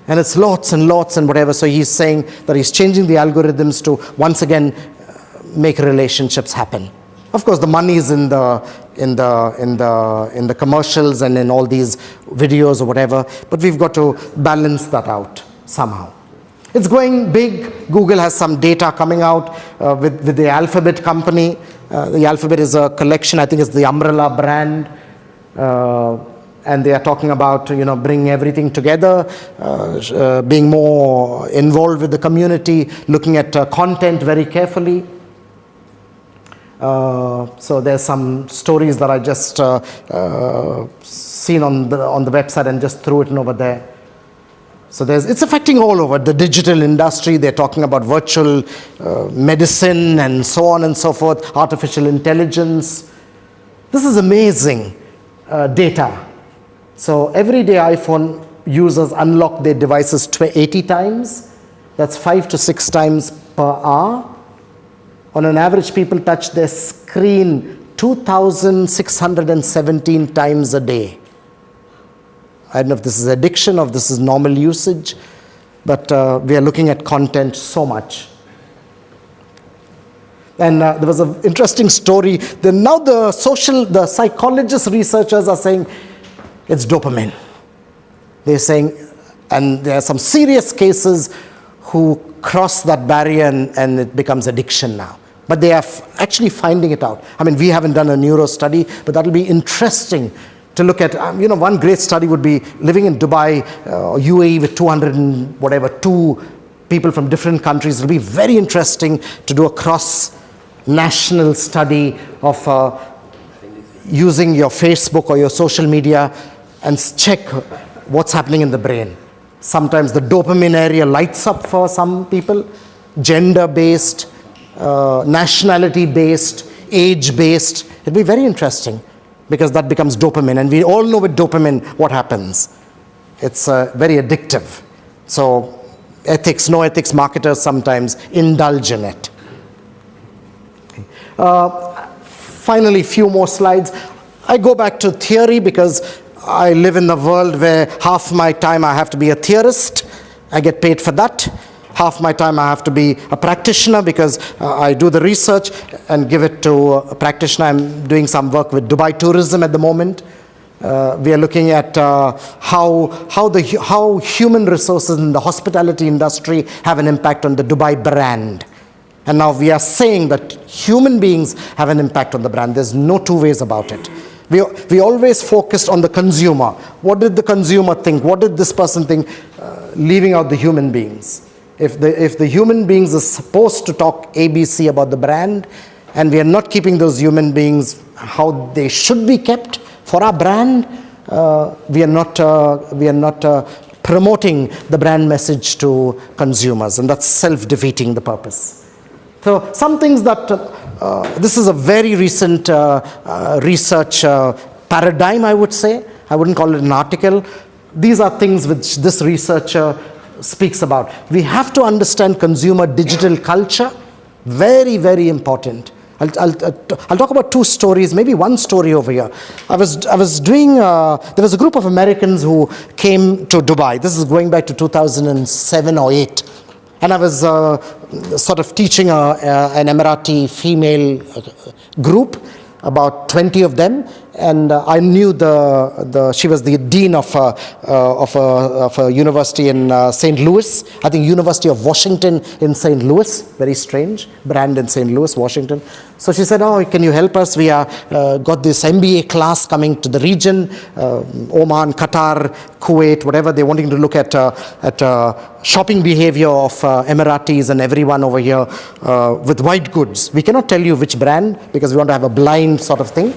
And it's lots and lots and whatever. So he's saying that he's changing the algorithms to once again make relationships happen. Of course, the money is in the commercials and in all these videos or whatever, but we've got to balance that out somehow. It's going big. Google has some data coming out with the Alphabet company. The Alphabet is a collection, I think it's the umbrella brand, and they are talking about, bringing everything together, being more involved with the community, looking at content very carefully. So there's some stories that I just seen on the website and just threw it over there. So it's affecting all over the digital industry. They're talking about virtual medicine and so on and so forth, artificial intelligence. This is amazing data. So everyday iPhone users unlock their devices 80 times. That's 5 to 6 times per hour. On an average, people touch their screen 2,617 times a day. I don't know if this is addiction or if this is normal usage, but we are looking at content so much. And there was an interesting story. Now the psychologist researchers are saying it's dopamine. They're saying, and there are some serious cases who cross that barrier and it becomes addiction now. But they are actually finding it out. I mean, we haven't done a neuro study, but that'll be interesting to look at. One great study would be living in Dubai, UAE with 2 people from different countries. It'll be very interesting to do a cross-national study of using your Facebook or your social media and check what's happening in the brain. Sometimes the dopamine area lights up for some people, gender-based, nationality-based, age-based. It'll be very interesting because that becomes dopamine. And we all know with dopamine what happens. It's very addictive. So no ethics marketers sometimes indulge in it. Finally, few more slides. I go back to theory because I live in the world where half my time I have to be a theorist. I get paid for that. Half my time I have to be a practitioner because I do the research and give it to a practitioner. I'm doing some work with Dubai tourism at the moment. We are looking at how human resources in the hospitality industry have an impact on the Dubai brand. And now we are saying that human beings have an impact on the brand. There's no two ways about it. We always focused on the consumer. What did the consumer think? What did this person think? Leaving out the human beings. If the human beings are supposed to talk ABC about the brand, and we are not keeping those human beings how they should be kept for our brand, we are not promoting the brand message to consumers, and that's self-defeating the purpose. So some things that this is a very recent research paradigm, I would say. I wouldn't call it an article. These are things which this researcher speaks about. We have to understand consumer digital culture. Very, very important. I'll talk about 2 stories, maybe one story over here. I was doing, there was a group of Americans who came to Dubai. This is going back to 2007 or 8. And I was sort of teaching an Emirati female group, about 20 of them, and I knew she was the dean of a university in St. Louis, I think University of Washington in St. Louis, very strange, brand in St. Louis, Washington. So she said, oh, can you help us? We are got this MBA class coming to the region, Oman, Qatar, Kuwait, whatever. They're wanting to look at shopping behavior of Emiratis and everyone over here with white goods. We cannot tell you which brand because we want to have a blind sort of thing.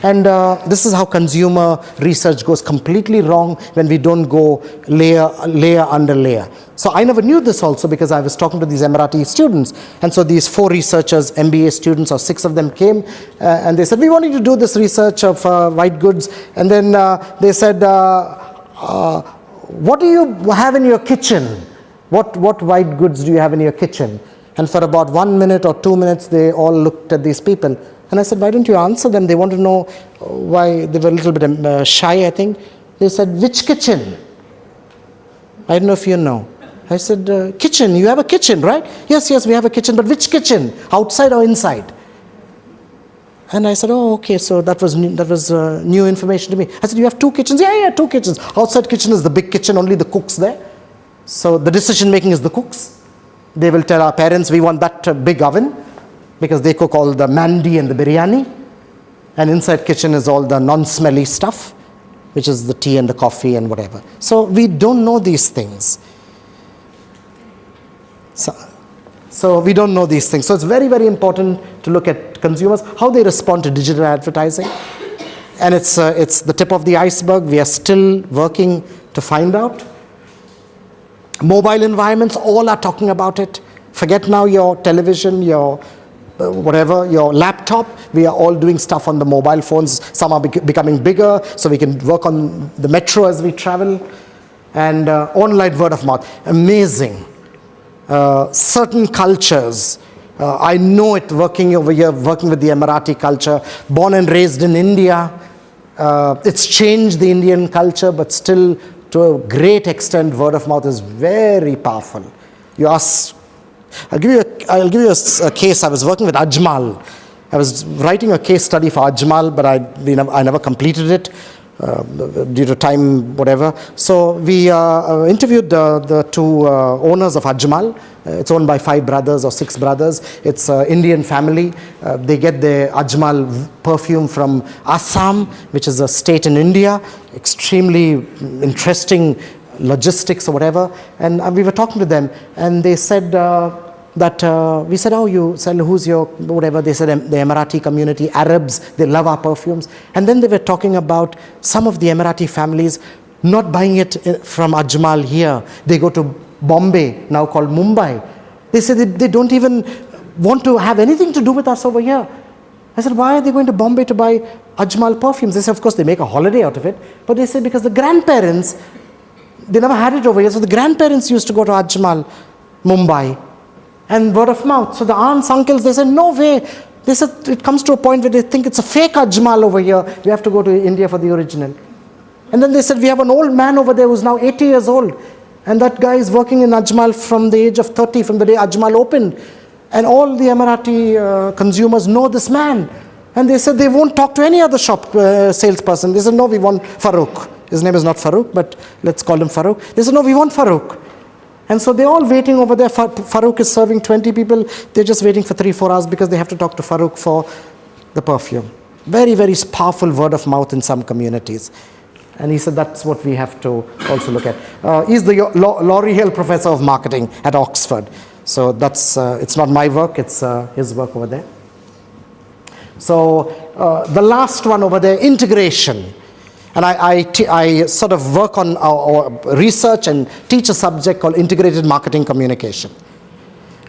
And this is how consumer research goes completely wrong when we don't go layer under layer. So I never knew this also because I was talking to these Emirati students. And so these 4 researchers, MBA students, or 6 of them came and they said, we wanted to do this research of white goods. And then they said, what do you have in your kitchen? What white goods do you have in your kitchen? And for about 1 minute or 2 minutes, they all looked at these people. And I said, why don't you answer them? They want to know why. They were a little bit shy, I think. They said, which kitchen? I don't know if you know. I said, kitchen. You have a kitchen, right? Yes, we have a kitchen. But which kitchen? Outside or inside? And I said, oh, okay, so that was new information to me. I said, you have 2 kitchens? Yeah, 2 kitchens. Outside kitchen is the big kitchen, only the cook's there. So the decision making is the cooks. They will tell our parents, we want that big oven, because they cook all the mandi and the biryani. And inside kitchen is all the non-smelly stuff, which is the tea and the coffee and whatever. So we don't know these things. So we don't know these things. So it's very, very important to look at consumers, how they respond to digital advertising. And it's the tip of the iceberg. We are still working to find out. Mobile environments, all are talking about it. Forget now your television, your whatever, your laptop. We are all doing stuff on the mobile phones. Some are becoming bigger, so we can work on the metro as we travel. And online word of mouth, amazing. Certain cultures, I know it working over here, working with the Emirati culture, born and raised in India. It's changed the Indian culture, but still to a great extent, word of mouth is very powerful. You ask, I'll give you a case. I was working with Ajmal. I was writing a case study for Ajmal, but I never completed it due to time, whatever. So we interviewed the 2 owners of Ajmal. It's owned by 5 brothers or 6 brothers. It's an Indian family. They get their Ajmal perfume from Assam, which is a state in India. Extremely interesting logistics or whatever. And we were talking to them, and they said we said, oh, you sell, who's your whatever? They said the Emirati community, Arabs, they love our perfumes. And then they were talking about some of the Emirati families not buying it from Ajmal here. They go to Bombay, now called Mumbai. They said they don't even want to have anything to do with us over here. I said, why are they going to Bombay to buy Ajmal perfumes? They said, of course, they make a holiday out of it. But they said because the grandparents, they never had it over here. So the grandparents used to go to Ajmal, Mumbai, and word of mouth. So the aunts, uncles, they said, no way. They said it comes to a point where they think it's a fake Ajmal over here. We have to go to India for the original. And then they said, we have an old man over there who's now 80 years old. And that guy is working in Ajmal from the age of 30, from the day Ajmal opened. And all the Emirati consumers know this man. And they said they won't talk to any other shop salesperson. They said, no, we want Farooq. His name is not Farooq, but let's call him Farooq. They said, no, we want Farooq. And so they're all waiting over there. Farooq is serving 20 people. They're just waiting for 3-4 hours because they have to talk to Farooq for the perfume. Very, very powerful word of mouth in some communities. And he said that's what we have to also look at. He's the LOreal professor of marketing at Oxford. So that's it's not my work, it's his work over there. So the last one over there, integration. And I sort of work on our research and teach a subject called integrated marketing communication.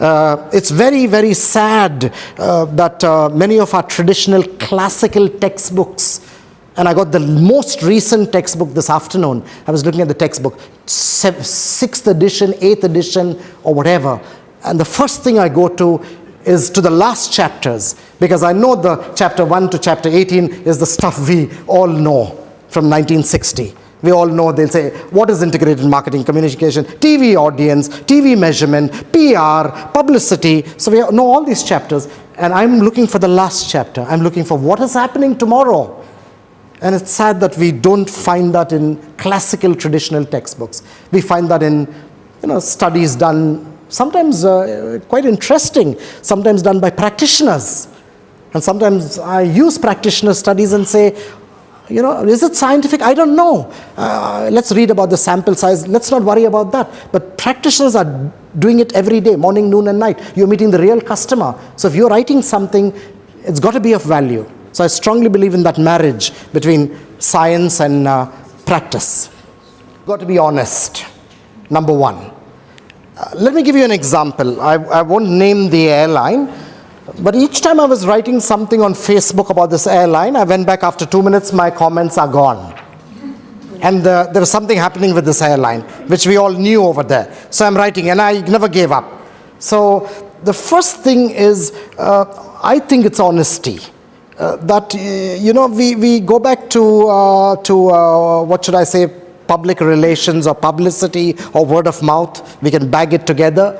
It's very, very sad that many of our traditional classical textbooks, and I got the most recent textbook this afternoon. I was looking at the textbook, 6th edition, 8th edition, or whatever. And the first thing I go to is to the last chapters, because I know the chapter 1 to chapter 18 is the stuff we all know from 1960. We all know, they'll say, what is integrated marketing communication? TV audience, TV measurement, PR, publicity. So we know all these chapters. And I'm looking for the last chapter. I'm looking for what is happening tomorrow. And it's sad that we don't find that in classical traditional textbooks. We find that in studies done, sometimes quite interesting, sometimes done by practitioners. And sometimes I use practitioner studies and say, is it scientific? I don't know. Let's read about the sample size. Let's not worry about that. But practitioners are doing it every day, morning, noon, and night. You're meeting the real customer. So if you're writing something, it's got to be of value. So I strongly believe in that marriage between science and practice. Got to be honest, number one. Let me give you an example. I won't name the airline, but each time I was writing something on Facebook about this airline, I went back after 2 minutes, my comments are gone. And there was something happening with this airline, which we all knew over there. So I'm writing, and I never gave up. So the first thing is, I think it's honesty. That we go back to what should I say, public relations or publicity or word of mouth. We can bag it together.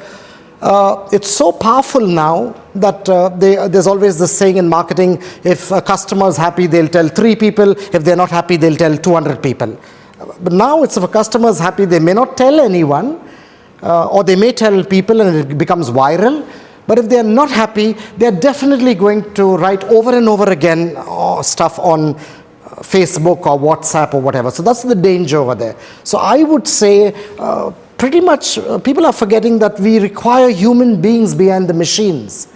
It's so powerful now that there's always this saying in marketing, if a customer is happy, they'll tell 3 people. If they're not happy, they'll tell 200 people. But now it's if a customer is happy, they may not tell anyone, or they may tell people and it becomes viral. But if they're not happy, they're definitely going to write over and over again stuff on Facebook or WhatsApp or whatever. So that's the danger over there. So I would say pretty much people are forgetting that we require human beings behind the machines.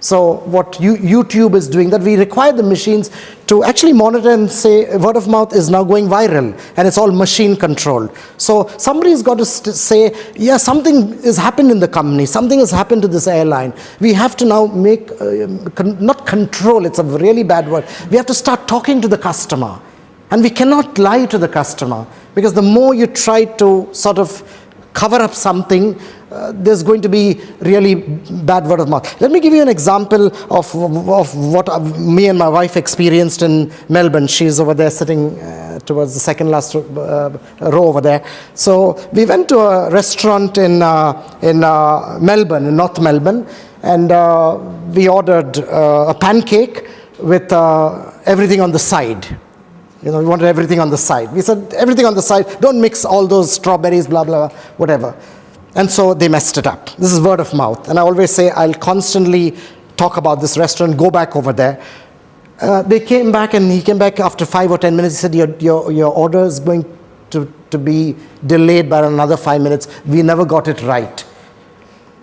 So what YouTube is doing, that we require the machines to actually monitor and say word of mouth is now going viral and it's all machine controlled. So somebody's got to say, yeah, something has happened in the company, something has happened to this airline. We have to now make, not control, it's a really bad word. We have to start talking to the customer. And we cannot lie to the customer, because the more you try to sort of cover up something, there's going to be really bad word of mouth. Let me give you an example of what me and my wife experienced in Melbourne. She's over there sitting towards the second last row over there. So we went to a restaurant in Melbourne, in North Melbourne, and we ordered a pancake with everything on the side. You know, we wanted everything on the side. We said, everything on the side, don't mix all those strawberries, blah, blah, whatever. And so they messed it up. This is word of mouth. And I always say, I'll constantly talk about this restaurant, go back over there. They came back, and he came back after 5 or 10 minutes. He said, your order is going to be delayed by another 5 minutes. We never got it right.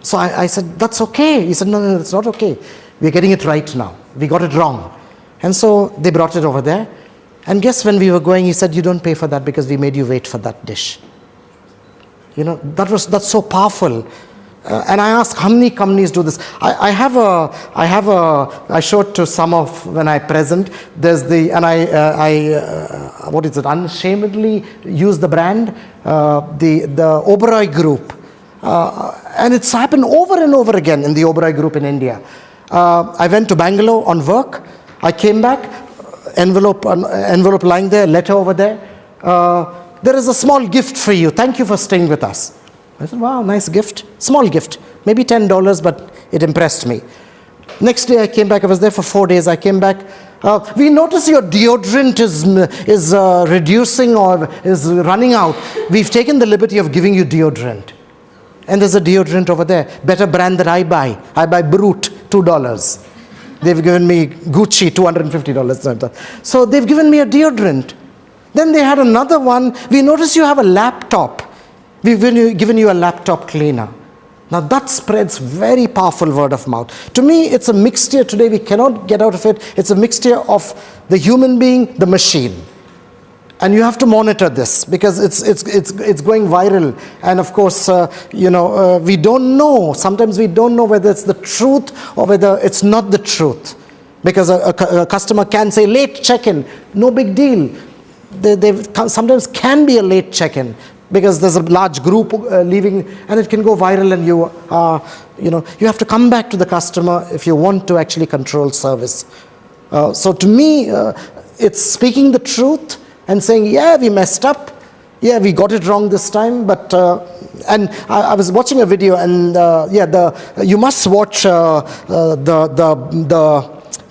So I said, that's okay. He said, no, it's not okay. We're getting it right now. We got it wrong. And so they brought it over there. And guess when we were going, he said, you don't pay for that because we made you wait for that dish. You know, that's so powerful. And I asked, how many companies do this? I showed to some of when I present. There's the, and what is it? Unashamedly use the brand, the Oberoi Group, and it's happened over and over again in the Oberoi Group in India. I went to Bangalore on work. I came back. Envelope lying there, letter over there. There is a small gift for you. Thank you for staying with us. I said, wow, nice gift. Small gift. Maybe $10, but it impressed me. Next day I came back. I was there for 4 days. I came back. We notice your deodorant is reducing or is running out. We've taken the liberty of giving you deodorant. And there's a deodorant over there. Better brand that I buy. I buy Brute, $2. They've given me Gucci, $250. So they've given me a deodorant. Then they had another one. We notice you have a laptop. We've given you a laptop cleaner. Now that spreads very powerful word of mouth. To me, it's a mixture today. We cannot get out of it. It's a mixture of the human being, the machine. And you have to monitor this because it's going viral. And of course, we don't know. Sometimes we don't know whether it's the truth or whether it's not the truth. Because a customer can say late check-in, no big deal. They sometimes can be a late check-in because there's a large group leaving, and it can go viral. And you have to come back to the customer if you want to actually control service. So to me, it's speaking the truth. And saying, yeah, we messed up. Yeah, we got it wrong this time. But and I was watching a video, and you must watch the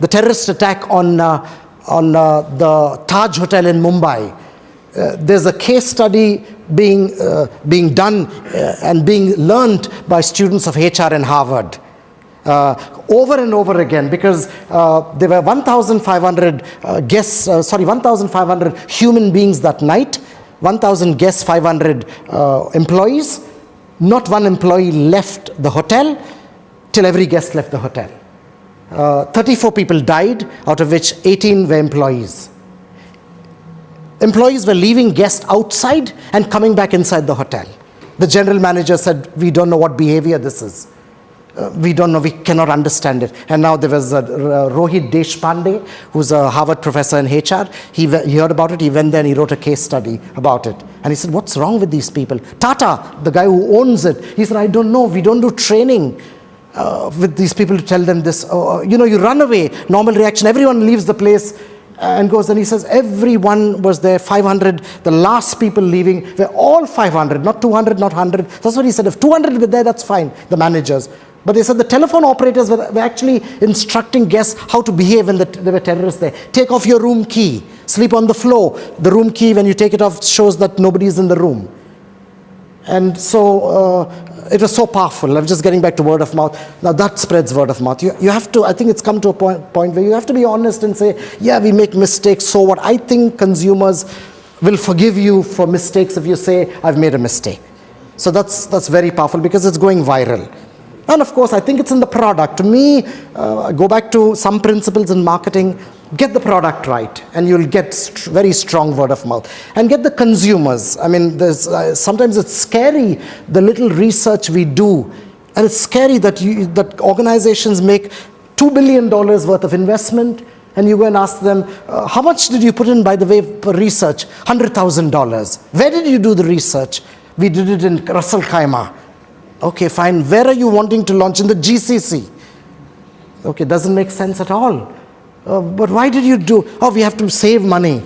terrorist attack on the Taj Hotel in Mumbai. There's a case study being done and being learned by students of HR in Harvard. Over and over again, because there were 1,500 guests, 1,500 human beings that night, 1,000 guests, 500 employees. Not one employee left the hotel till every guest left the hotel. 34 people died, out of which 18 were employees. Employees were leaving guests outside and coming back inside the hotel. The general manager said, we don't know what behavior this is. We don't know, we cannot understand it. And now there was Rohit Deshpande, who's a Harvard professor in HR. He heard about it, he went there and he wrote a case study about it. And he said, what's wrong with these people? Tata, the guy who owns it, he said, I don't know, we don't do training with these people to tell them this. You run away, normal reaction, everyone leaves the place. And goes, and he says, everyone was there, 500, the last people leaving were all 500, not 200, not 100. That's what he said. If 200 were there, that's fine, the managers. But they said the telephone operators were actually instructing guests how to behave when there were terrorists there. Take off your room key, sleep on the floor. The room key, when you take it off, shows that nobody is in the room. And so it was so powerful. I'm just getting back to word of mouth. Now that spreads word of mouth. You have to, I think it's come to a point where you have to be honest and say, yeah, we make mistakes. So what? I think consumers will forgive you for mistakes if you say, I've made a mistake. So that's very powerful because it's going viral. And of course, I think it's in the product. To me, go back to some principles in marketing. Get the product right, and you'll get very strong word of mouth. And get the consumers. I mean, there's sometimes it's scary, the little research we do. And it's scary that organizations make $2 billion worth of investment, and you go and ask them, how much did you put in, by the way, for research? $100,000. Where did you do the research? We did it in Ras Al Khaimah. Okay, fine. Where are you wanting to launch? In the GCC. Okay, doesn't make sense at all. But why did you do? Oh, we have to save money.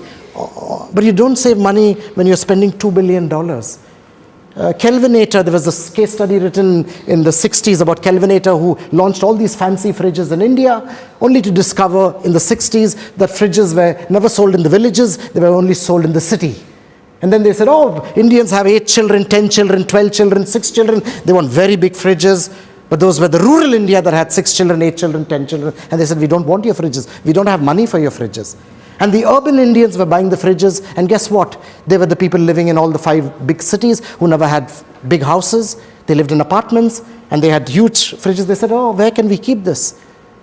But you don't save money when you're spending $2 billion. Kelvinator, there was a case study written in the 60s about Kelvinator, who launched all these fancy fridges in India, only to discover in the 60s that fridges were never sold in the villages, they were only sold in the city. And then they said, oh, Indians have 8 children, 10 children, 12 children, 6 children. They want very big fridges. But those were the rural India that had 6 children, 8 children, 10 children. And they said, we don't want your fridges. We don't have money for your fridges. And the urban Indians were buying the fridges. And guess what? They were the people living in all the 5 big cities who never had big houses. They lived in apartments and they had huge fridges. They said, oh, where can we keep this?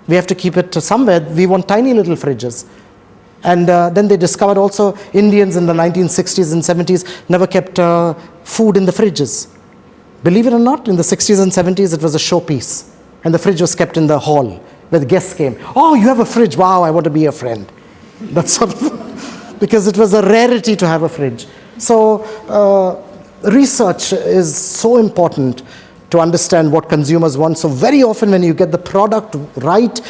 We have to keep it somewhere. We want tiny little fridges. And then they discovered also Indians in the 1960s and 70s never kept food in the fridges. Believe it or not, in the 60s and 70s, it was a showpiece. And the fridge was kept in the hall where the guests came. Oh, you have a fridge. Wow, I want to be your friend. That's sort of, because it was a rarity to have a fridge. So research is so important to understand what consumers want. So very often when you get the product right,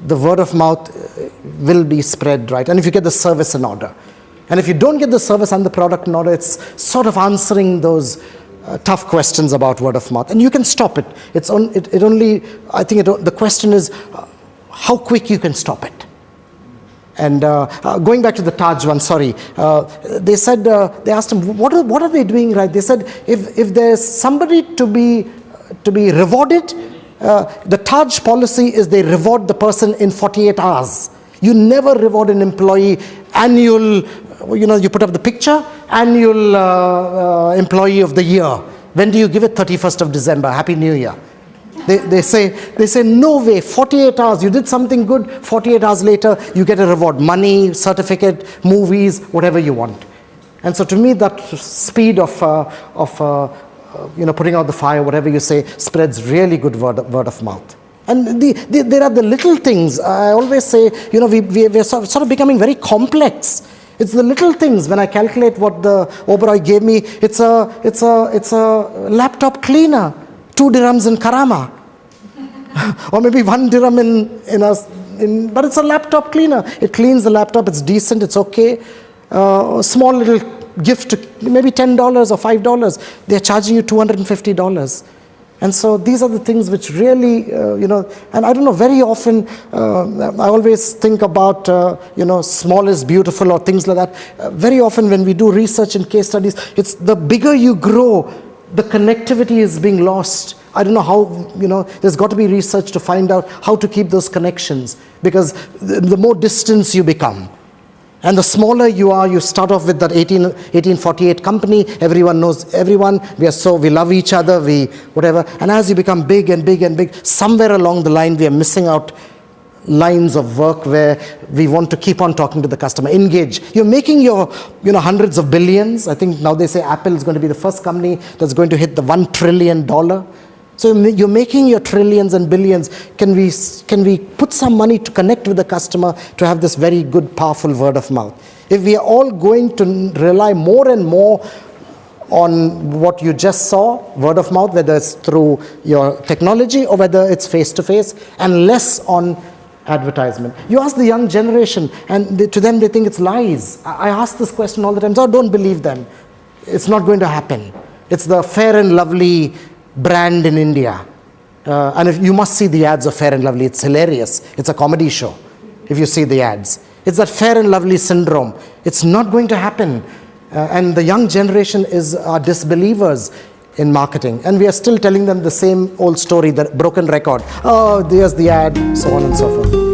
the word of mouth will be spread right. And if you get the service in order. And if you don't get the service and the product in order, it's sort of answering those tough questions about word of mouth. And you can stop it. The question is how quick you can stop it. And going back to the Taj one, sorry. They said, they asked him, what are they doing right? They said, if there's somebody to be rewarded, the Taj policy is they reward the person in 48 hours. You never reward an employee annual, you put up the picture, annual employee of the year. When do you give it? 31st of December, Happy New Year. They say, no way, 48 hours, you did something good, 48 hours later, you get a reward, money, certificate, movies, whatever you want. And so to me, that speed of putting out the fire, whatever you say, spreads really good word of mouth. And there are the little things. I always say, we're sort of becoming very complex. It's the little things. When I calculate what the Oberoi gave me, it's a laptop cleaner, 2 dirhams in Karama, or maybe 1 dirham but it's a laptop cleaner. It cleans the laptop. It's decent. It's okay. Small little gift, to maybe $10 or $5. They're charging you $250. And so these are the things which really, and I don't know, very often, I always think about, small is beautiful or things like that. Very often when we do research and case studies, it's the bigger you grow, the connectivity is being lost. I don't know how, there's got to be research to find out how to keep those connections, because the more distance you become. And the smaller you are, you start off with that 1848 company, everyone knows everyone, we love each other, whatever. And as you become big and big and big, somewhere along the line we are missing out lines of work where we want to keep on talking to the customer, engage. You're making your hundreds of billions. I think now they say Apple is going to be the first company that's going to hit the $1 trillion. So you're making your trillions and billions. Can we put some money to connect with the customer to have this very good, powerful word of mouth? If we are all going to rely more and more on what you just saw, word of mouth, whether it's through your technology or whether it's face-to-face, and less on advertisement. You ask the young generation, and to them they think it's lies. I ask this question all the time, so don't believe them. It's not going to happen. It's the Fair and Lovely brand in India. And if you must see the ads of Fair and Lovely, it's hilarious. It's a comedy show if you see the ads. It's that Fair and Lovely syndrome. It's not going to happen. And the young generation are disbelievers in marketing. And we are still telling them the same old story, the broken record. Oh, there's the ad, so on and so forth.